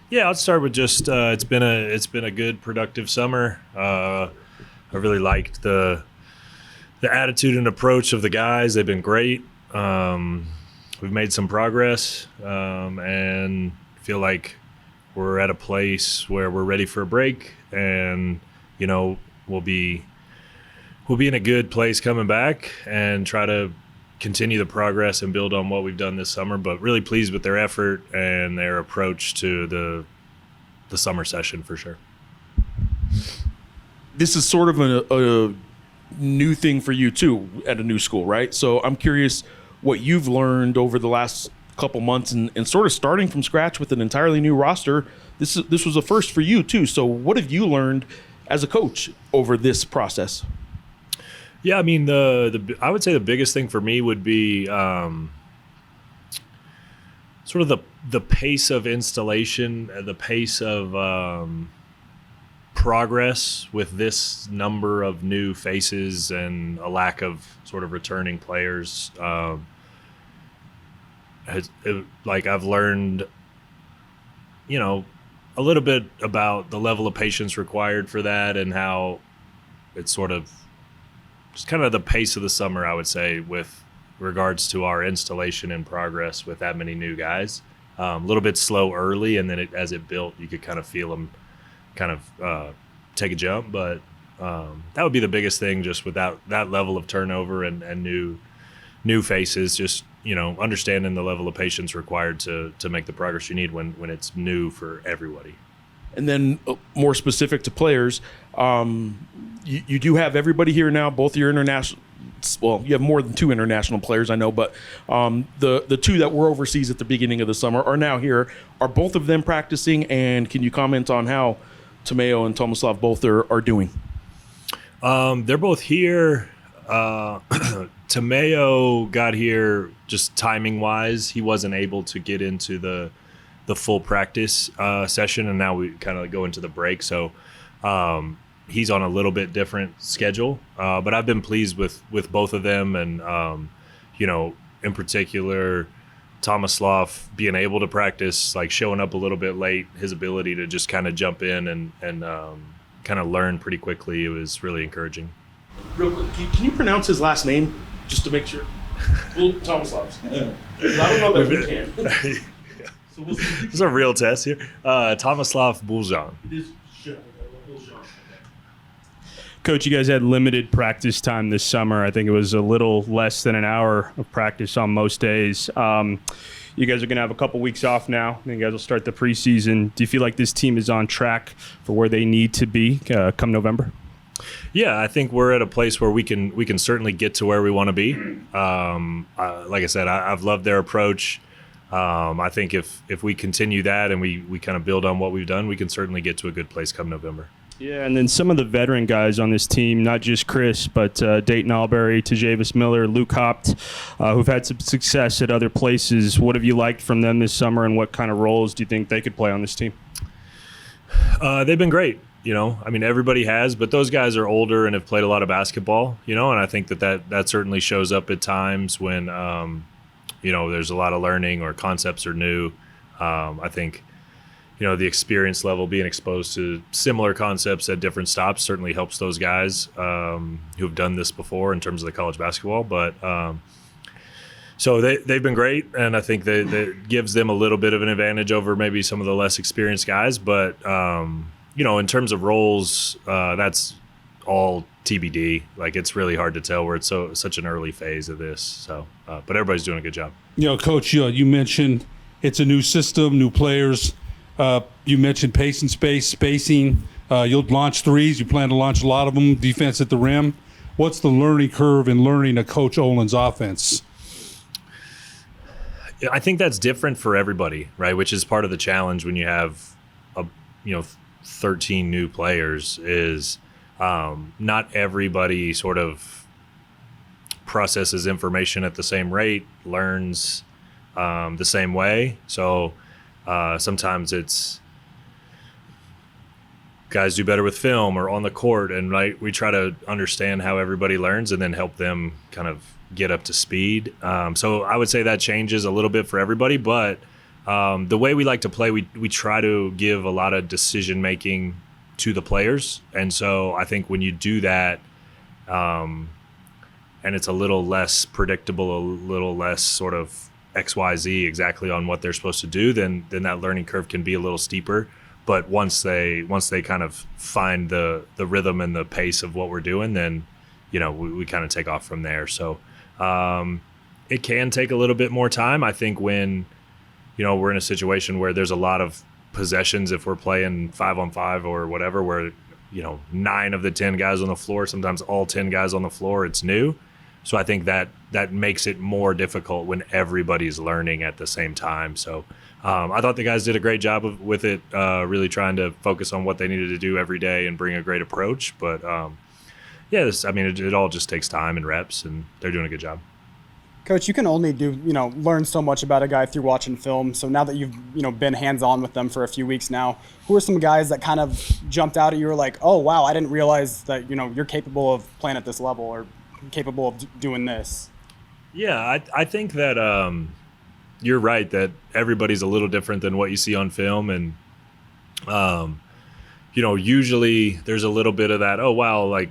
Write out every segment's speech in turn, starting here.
Yeah, I'll start with just it's been a good productive summer. I really liked the attitude and approach of the guys. They've been great. We've made some progress, and feel like we're at a place where we're ready for a break, and we'll be in a good place coming back and try to continue the progress and build on what we've done this summer. But really pleased with their effort and their approach to the summer session for sure. This is sort of a new thing for you too at a new school, right? So I'm curious what you've learned over the last couple months and sort of starting from scratch with an entirely new roster. This was a first for you too. So what have you learned as a coach over this process? Yeah, I mean, I would say the biggest thing for me would be sort of the pace of installation, the pace of progress with this number of new faces and a lack of sort of returning players. I've learned, a little bit about the level of patience required for that and how it's sort of just kind of the pace of the summer, I would say, with regards to our installation and progress with that many new guys. A little bit slow early, and then as it built, you could kind of feel them kind of take a jump. But that would be the biggest thing, just without that level of turnover and new faces, just understanding the level of patience required to make the progress you need when it's new for everybody. And then more specific to players, you do have everybody here now, both your international. Well, you have more than two international players, I know, but the two that were overseas at the beginning of the summer are now here. Are both of them practicing? And can you comment on how Tomeo and Tomislav both are doing? They're both here. Tomeo got here just timing-wise. He wasn't able to get into the full practice session, and now we kind of go into the break. So he's on a little bit different schedule, but I've been pleased with both of them, and in particular, Tomislav being able to practice, like showing up a little bit late, his ability to just kind of jump in and kind of learn pretty quickly. It was really encouraging. Real quick, can you pronounce his last name just to make sure? Well, Tomislav's. I don't know that we can. So this is a real test here. Tomislav Buljan. It is Buljan. Coach, you guys had limited practice time this summer. I think it was a little less than an hour of practice on most days. You guys are going to have a couple weeks off now. Then you guys will start the preseason. Do you feel like this team is on track for where they need to be come November? Yeah, I think we're at a place where we can certainly get to where we want to be. Like I said, I've loved their approach. I think if we continue that and we kind of build on what we've done, we can certainly get to a good place come November. Yeah, and then some of the veteran guys on this team, not just Chris, but Dayton Albury, Tajavis Miller, Luke Hopt, who've had some success at other places. What have you liked from them this summer, and what kind of roles do you think they could play on this team? They've been great. I mean, everybody has, but those guys are older and have played a lot of basketball, and I think that certainly shows up at times when, there's a lot of learning or concepts are new. I think, the experience level, being exposed to similar concepts at different stops certainly helps those guys who've done this before in terms of the college basketball. But so they've been great, and I think that gives them a little bit of an advantage over maybe some of the less experienced guys. But, in terms of roles, that's all TBD. Like, it's really hard to tell where it's such an early phase of this. So, but everybody's doing a good job. Coach, you mentioned it's a new system, new players. You mentioned pace and spacing. You'll launch threes. You plan to launch a lot of them, defense at the rim. What's the learning curve in learning a Coach Olen's offense? I think that's different for everybody, right? Which is part of the challenge when you have 13 new players is not everybody sort of processes information at the same rate, learns the same way. So sometimes it's guys do better with film or on the court, and we try to understand how everybody learns and then help them kind of get up to speed. So I would say that changes a little bit for everybody, but The way we like to play, we try to give a lot of decision making to the players, and so I think when you do that, and it's a little less predictable, a little less sort of XYZ exactly on what they're supposed to do, then that learning curve can be a little steeper. But once they kind of find the rhythm and the pace of what we're doing, then we kind of take off from there. So it can take a little bit more time. I think when we're in a situation where there's a lot of possessions, if we're playing 5-on-5 or whatever, where 9 of the 10 guys on the floor, sometimes all 10 guys on the floor, it's new. So I think that makes it more difficult when everybody's learning at the same time. So I thought the guys did a great job with it, really trying to focus on what they needed to do every day and bring a great approach. But it all just takes time and reps, and they're doing a good job. Coach, you can only learn so much about a guy through watching film. So now that you've, been hands-on with them for a few weeks now, who are some guys that kind of jumped out at you, or like, oh, wow, I didn't realize that, you're capable of playing at this level or capable of doing this? Yeah, I think that you're right that everybody's a little different than what you see on film. And, usually there's a little bit of that, oh, wow, like,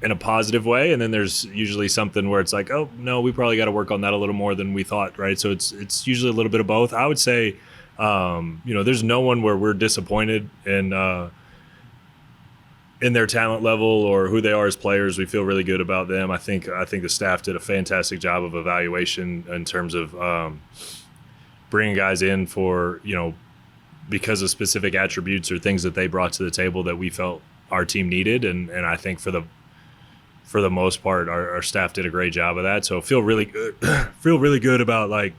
in a positive way, and then there's usually something where it's like, oh no, we probably got to work on that a little more than we thought, right? So it's usually a little bit of both. I would say, there's no one where we're disappointed in their talent level or who they are as players. We feel really good about them. I think the staff did a fantastic job of evaluation in terms of bringing guys in for because of specific attributes or things that they brought to the table that we felt our team needed, and I think for the most part, our staff did a great job of that. So feel really good about like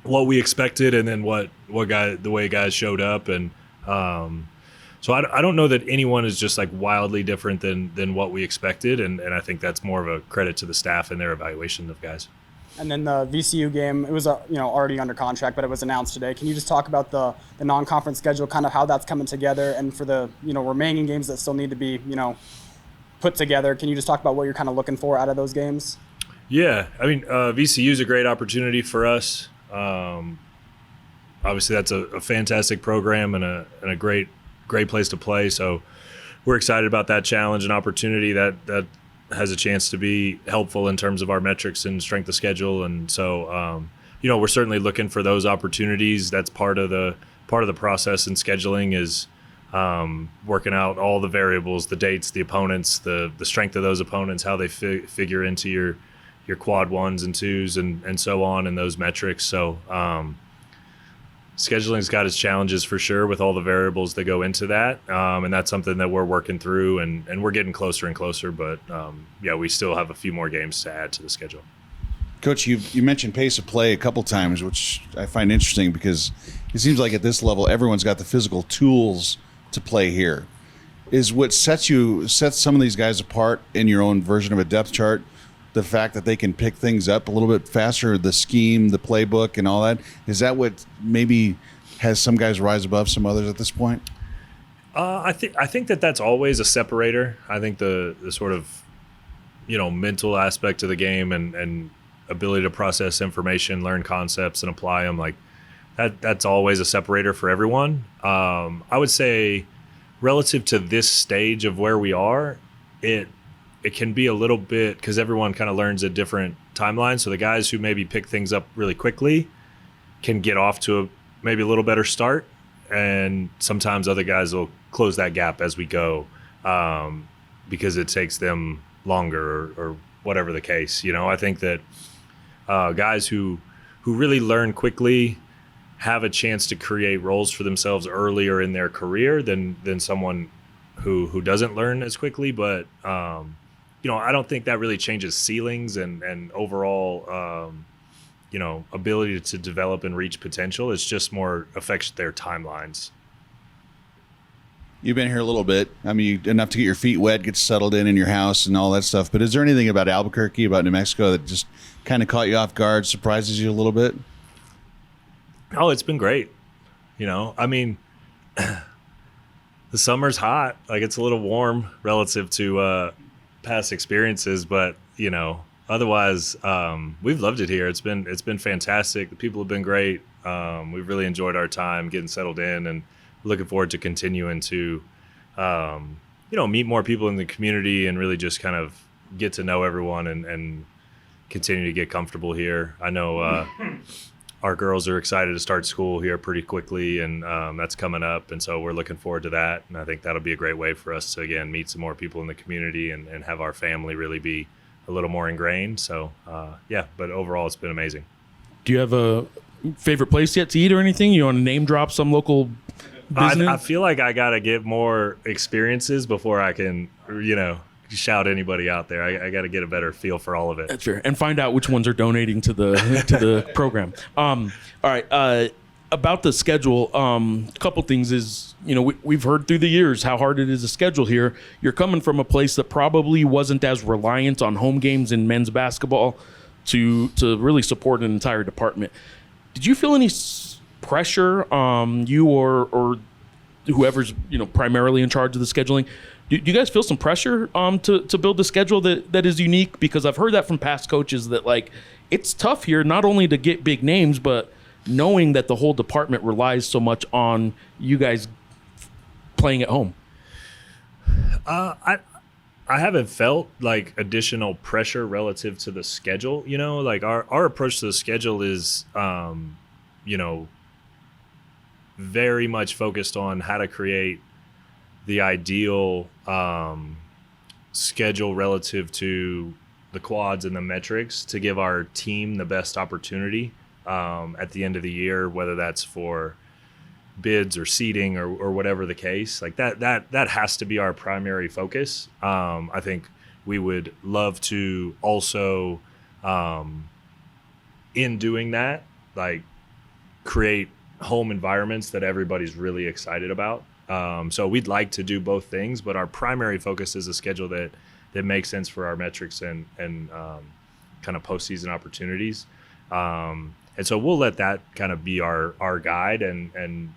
what we expected, and then the way guys showed up. And so I don't know that anyone is just like wildly different than what we expected. And I think that's more of a credit to the staff and their evaluation of guys. And then the VCU game, it was already under contract, but it was announced today. Can you just talk about the non-conference schedule, kind of how that's coming together, and for the remaining games that still need to be put together? Can you just talk about what you're kind of looking for out of those games? Yeah, I mean, VCU is a great opportunity for us. Obviously, that's a fantastic program and a great place to play. So we're excited about that challenge and opportunity that has a chance to be helpful in terms of our metrics and strength of schedule. And so, we're certainly looking for those opportunities. That's part of the process in scheduling is working out all the variables, the dates, the opponents, the strength of those opponents, how they figure into your quad 1s and 2s and so on, and those metrics. So scheduling's got its challenges for sure with all the variables that go into that, and that's something that we're working through, and we're getting closer and closer. But we still have a few more games to add to the schedule. Coach, you mentioned pace of play a couple times, which I find interesting because it seems like at this level everyone's got the physical tools to play here. Is what sets some of these guys apart in your own version of a depth chart the fact that they can pick things up a little bit faster, the scheme, the playbook, and all that? Is that what maybe has some guys rise above some others at this point? I think that's always a separator. I think the sort of mental aspect of the game and ability to process information, learn concepts, and apply them, like that's always a separator for everyone. I would say relative to this stage of where we are, it can be a little bit, because everyone kind of learns at different timelines. So the guys who maybe pick things up really quickly can get off to maybe a little better start, and sometimes other guys will close that gap as we go, because it takes them longer or whatever the case. I think that guys who really learn quickly have a chance to create roles for themselves earlier in their career than someone who doesn't learn as quickly. But I don't think that really changes ceilings and overall ability to develop and reach potential. It's just more affects their timelines. You've been here a little bit. I mean, enough to get your feet wet, get settled in your house and all that stuff. But is there anything about Albuquerque, about New Mexico, that just kind of caught you off guard, surprises you a little bit? Oh, it's been great. I mean, the summer's hot. Like, it's a little warm relative to past experiences, but otherwise, we've loved it here. It's been fantastic. The people have been great. We've really enjoyed our time getting settled in, and looking forward to continuing to, meet more people in the community and really just kind of get to know everyone and continue to get comfortable here. I know our girls are excited to start school here pretty quickly, and that's coming up, and so we're looking forward to that. And I think that'll be a great way for us to, again, meet some more people in the community and have our family really be a little more ingrained. So, but overall, it's been amazing. Do you have a favorite place yet to eat or anything? You want to name drop some local business? I feel like I got to get more experiences before I can, shout anybody out there. I got to get a better feel for all of it. That's fair. And find out which ones are donating to the program. All right. About the schedule, a couple things is, we've heard through the years how hard it is to schedule here. You're coming from a place that probably wasn't as reliant on home games in men's basketball to really support an entire department. Did you feel any pressure, you or whoever's primarily in charge of the scheduling? Do you guys feel some pressure to build a schedule that is unique? Because I've heard that from past coaches that it's tough here not only to get big names, but knowing that the whole department relies so much on you guys playing at home. I haven't felt additional pressure relative to the schedule. Our approach to the schedule is very much focused on how to create the ideal schedule relative to the quads and the metrics to give our team the best opportunity at the end of the year, whether that's for bids or seating or whatever the case. That has to be our primary focus. I think we would love to also, in doing that, create home environments that everybody's really excited about. So we'd like to do both things, but our primary focus is a schedule that makes sense for our metrics and kind of postseason opportunities. And so we'll let that kind of be our guide and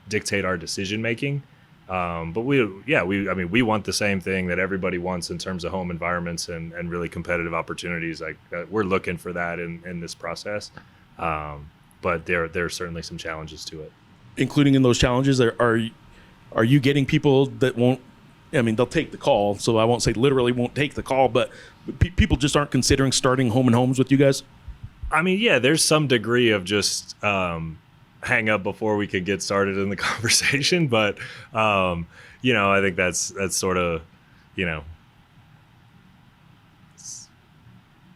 dictate our decision making. But we want the same thing that everybody wants in terms of home environments and really competitive opportunities. We're looking for that in this process. But there are certainly some challenges to it. Including in those challenges, are you getting people that won't? They'll take the call, so I won't say literally won't take the call, but people just aren't considering starting home and homes with you guys? There's some degree of just hang up before we could get started in the conversation, but I think that's sort of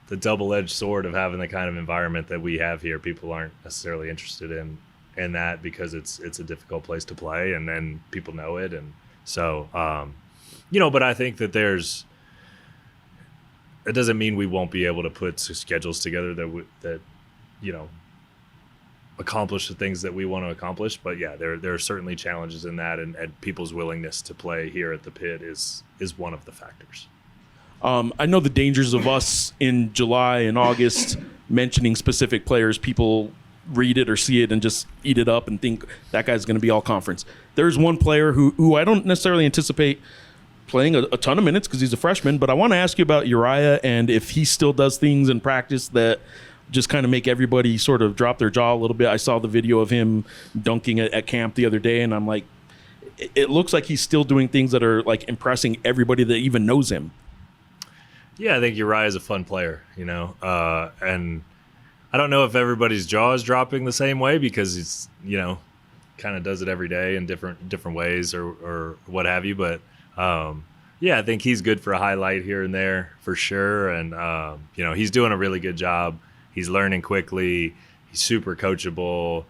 the double-edged sword of having the kind of environment that we have here. People aren't necessarily interested in that because it's a difficult place to play, and then people know it, and so but I think that it doesn't mean we won't be able to put schedules together that accomplish the things that we want to accomplish. But there are certainly challenges in that, and people's willingness to play here at the Pit is one of the factors. I know the dangers of us in July and August mentioning specific players. People read it or see it and just eat it up and think that guy's going to be all conference. There's one player who I don't necessarily anticipate playing a ton of minutes because he's a freshman, but I want to ask you about Uriah and if he still does things in practice that just kind of make everybody sort of drop their jaw a little bit. I saw the video of him dunking at camp the other day, and I'm like, it looks like he's still doing things that are impressing everybody that even knows him. Yeah, I think Uriah is a fun player, and I don't know if everybody's jaw is dropping the same way because he's, kind of does it every day in different ways or what have you. But I think he's good for a highlight here and there for sure. And, he's doing a really good job. He's learning quickly. He's super coachable,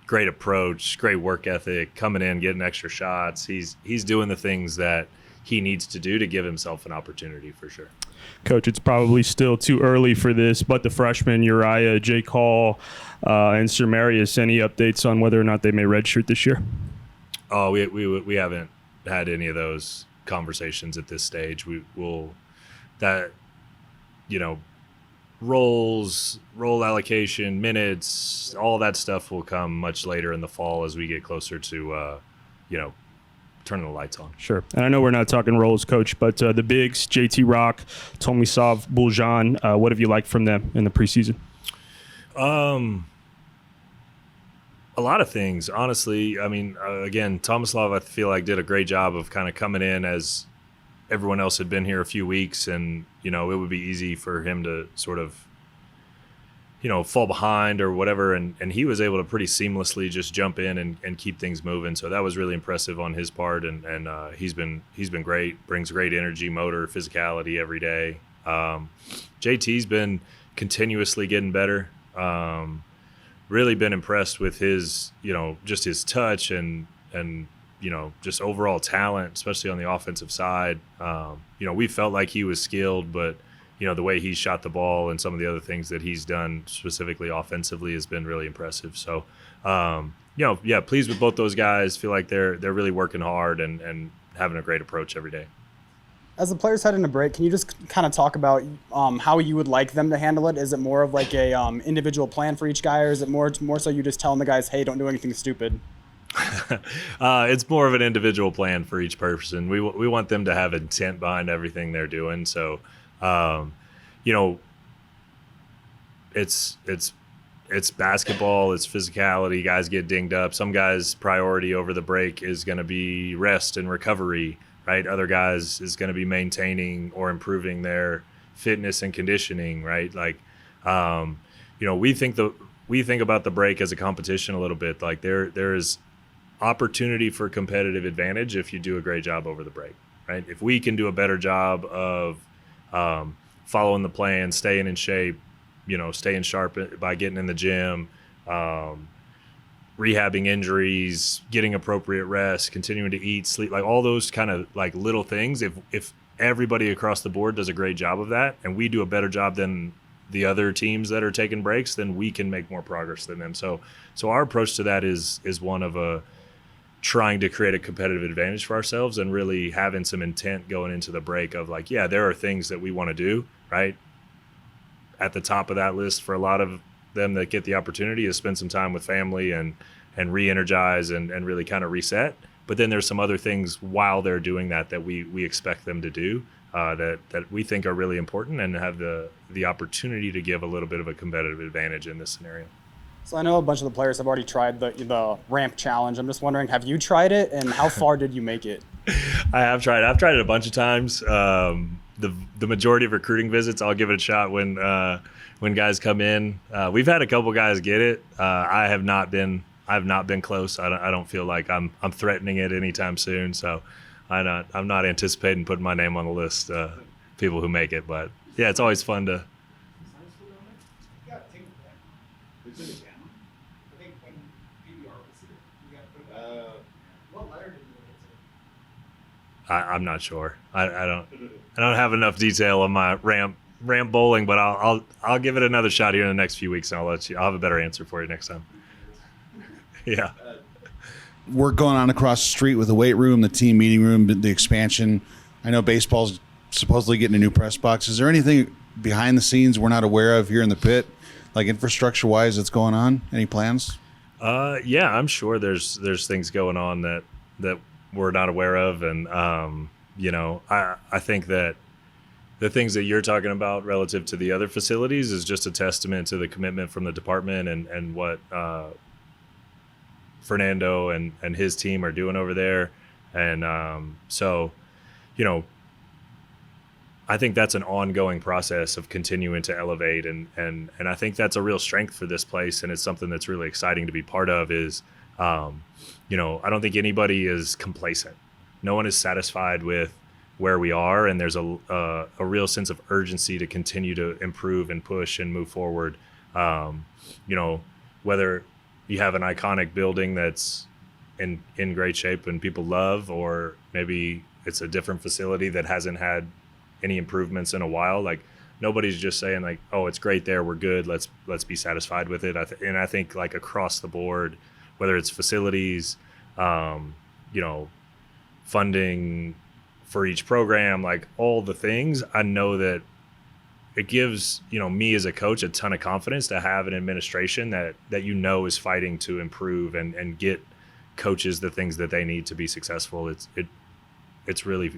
great approach, great work ethic, coming in, getting extra shots. He's doing the things that he needs to do to give himself an opportunity for sure. Coach, it's probably still too early for this, but the freshmen, Uriah, Jake Hall, and Sir Marius, any updates on whether or not they may redshirt this year? Oh, we haven't had any of those conversations at this stage. Role allocation, minutes, all that stuff will come much later in the fall as we get closer to, turning the lights on. Sure. And I know we're not talking roles, Coach, but the bigs, JT Rock, Tomislav Buljan, what have you liked from them in the preseason? A lot of things, honestly. I mean, again, Tomislav, I feel like did a great job of kind of coming in as everyone else had been here a few weeks, and it would be easy for him to sort of fall behind or whatever, and he was able to pretty seamlessly just jump in and keep things moving. So that was really impressive on his part, and he's been great. Brings great energy, motor, physicality every day. JT's been continuously getting better. Really been impressed with his just his touch and just overall talent, especially on the offensive side. We felt like he was skilled, but the way he shot the ball and some of the other things that he's done specifically offensively has been really impressive. So, pleased with both those guys. Feel like they're really working hard and having a great approach every day. As the players head into break, can you just kind of talk about how you would like them to handle it? Is it more of like a individual plan for each guy, or is it more so you just telling the guys, hey, don't do anything stupid? It's more of an individual plan for each person. We want them to have intent behind everything they're doing. So, it's basketball, it's physicality. Guys get dinged up. Some guys' priority over the break is going to be rest and recovery, right? Other guys is going to be maintaining or improving their fitness and conditioning, right? Like, we think about the break as a competition a little bit. Like there is opportunity for competitive advantage if you do a great job over the break, right? If we can do a better job of following the plan, staying in shape, staying sharp by getting in the gym, rehabbing injuries, getting appropriate rest, continuing to eat, sleep, like all those kind of like little things. If everybody across the board does a great job of that, and we do a better job than the other teams that are taking breaks, then we can make more progress than them. So our approach to that is one of trying to create a competitive advantage for ourselves and really having some intent going into the break of like, yeah, there are things that we want to do, right? At the top of that list for a lot of them that get the opportunity is spend some time with family and re-energize and really kind of reset. But then there's some other things while they're doing that we expect them to do that we think are really important and have the opportunity to give a little bit of a competitive advantage in this scenario. So I know a bunch of the players have already tried the ramp challenge. I'm just wondering, have you tried it, and how far did you make it? I have tried. I've tried it a bunch of times. The majority of recruiting visits, I'll give it a shot when guys come in. We've had a couple guys get it. I have not been close. I don't feel like I'm threatening it anytime soon. So I'm not anticipating putting my name on the list. People who make it, but yeah, it's always fun to. I'm not sure. I don't have enough detail on my ramp bowling, but I'll give it another shot here in the next few weeks, and I'll have a better answer for you next time. Yeah. Work going on across the street with the weight room, the team meeting room, the expansion. I know baseball's supposedly getting a new press box. Is there anything behind the scenes we're not aware of here in the pit, like infrastructure-wise, that's going on? Any plans? Yeah, I'm sure there's things going on that we're not aware of, and I think that the things that you're talking about relative to the other facilities is just a testament to the commitment from the department and what Fernando and his team are doing over there. And I think that's an ongoing process of continuing to elevate. And I think that's a real strength for this place. And it's something that's really exciting to be part of is, I don't think anybody is complacent. No one is satisfied with where we are. And there's a real sense of urgency to continue to improve and push and move forward. Whether you have an iconic building that's in great shape and people love, or maybe it's a different facility that hasn't had any improvements in a while. Like nobody's just saying like, oh, it's great there, we're good, let's be satisfied with it. I think like across the board, whether it's facilities, funding for each program, like all the things, I know that it gives me as a coach a ton of confidence to have an administration that is fighting to improve and get coaches the things that they need to be successful. It's really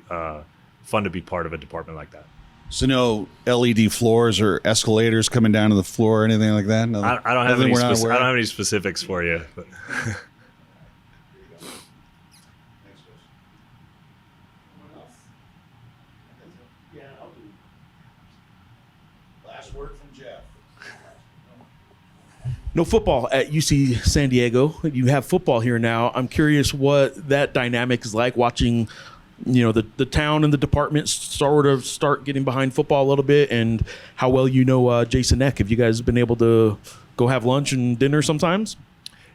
fun to be part of a department like that. So no LED floors or escalators coming down to the floor or anything like that? No, I don't have any specifics for you. But. Last word from Jeff. No football at UC San Diego. You have football here now. I'm curious what that dynamic is like, watching, the town and the department sort of start getting behind football a little bit, and how well Jason Eck. Have you guys been able to go have lunch and dinner sometimes?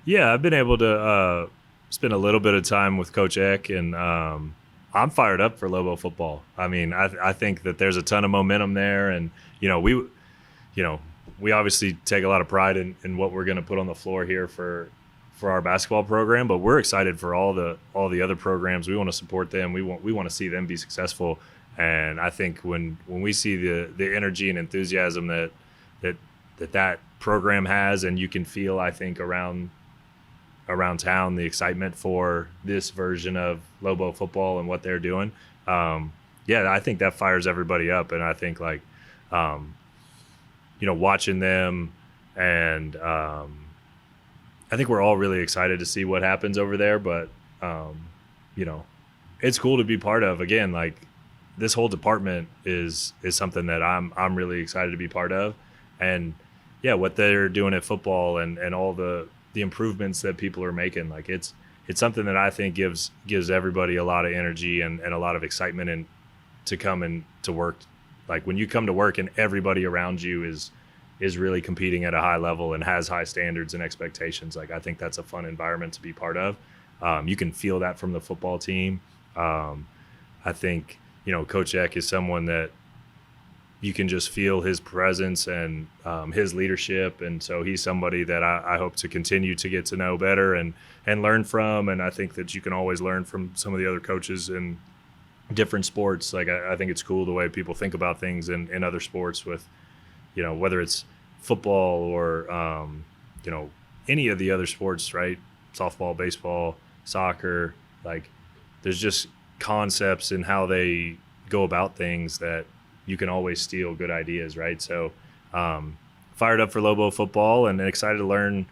Yeah, I've been able to spend a little bit of time with Coach Eck, and I'm fired up for Lobo football. I mean, I think that there's a ton of momentum there, and we obviously take a lot of pride in what we're going to put on the floor here for our basketball program, but we're excited for all the other programs. We want to support them. We want to see them be successful. And I think when we see the energy and enthusiasm that program has, and you can feel, I think, around town, the excitement for this version of Lobo football and what they're doing. I think that fires everybody up. And I think watching them, and I think we're all really excited to see what happens over there. But it's cool to be part of. Again, like, this whole department is something that I'm really excited to be part of. And what they're doing at football and all the improvements that people are making, like, it's something that I think gives everybody a lot of energy and a lot of excitement and to come and to work. Like, when you come to work and everybody around you is really competing at a high level and has high standards and expectations, like, I think that's a fun environment to be part of. You can feel that from the football team. I think, Coach Eck is someone that you can just feel his presence and his leadership. And so he's somebody that I hope to continue to get to know better and learn from. And I think that you can always learn from some of the other coaches in different sports. Like, I think it's cool the way people think about things in other sports, with, whether it's football or, any of the other sports, right? Softball, baseball, soccer, like, there's just concepts in how they go about things that you can always steal good ideas, right? So fired up for Lobo football and excited to learn,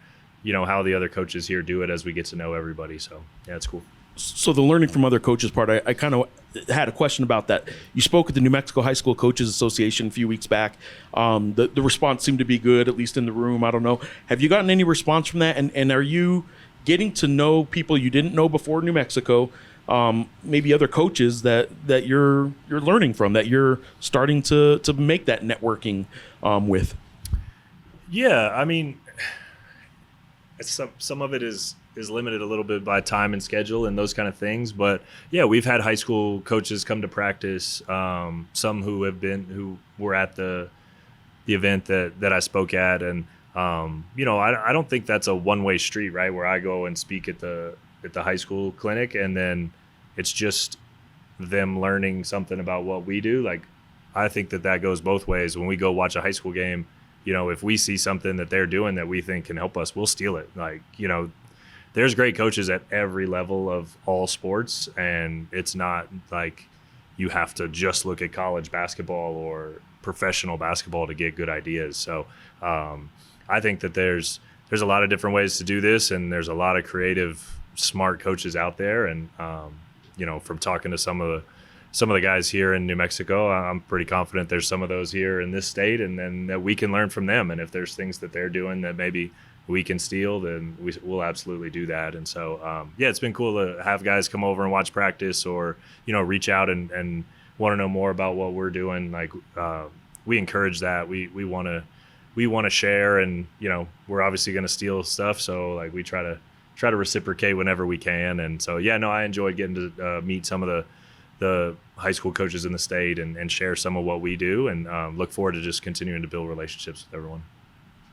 how the other coaches here do it as we get to know everybody. So, yeah, it's cool. So the learning from other coaches part, I kind of had a question about that. You spoke at the New Mexico High School Coaches Association a few weeks back. The response seemed to be good, at least in the room. I don't know. Have you gotten any response from that? And are you getting to know people you didn't know before New Mexico, maybe other coaches that you're learning from, that you're starting to make that networking with? Yeah, I mean, some of it is limited a little bit by time and schedule and those kind of things. But yeah, we've had high school coaches come to practice, some who were at the event that I spoke at. And, I don't think that's a one-way street, right? Where I go and speak at the high school clinic and then it's just them learning something about what we do. Like, I think that goes both ways. When we go watch a high school game, if we see something that they're doing that we think can help us, we'll steal it. Like, there's great coaches at every level of all sports, and it's not like you have to just look at college basketball or professional basketball to get good ideas. So I think that there's a lot of different ways to do this, and there's a lot of creative, smart coaches out there. And from talking to some of the guys here in New Mexico, I'm pretty confident there's some of those here in this state, and then that we can learn from them. And if there's things that they're doing that maybe we can steal, then we'll absolutely do that. And so, it's been cool to have guys come over and watch practice, or, reach out and want to know more about what we're doing. Like, we encourage that. We want to share, and, we're obviously going to steal stuff. So, like, we try to reciprocate whenever we can. And so, I enjoyed getting to meet some of the high school coaches in the state and share some of what we do, and look forward to just continuing to build relationships with everyone.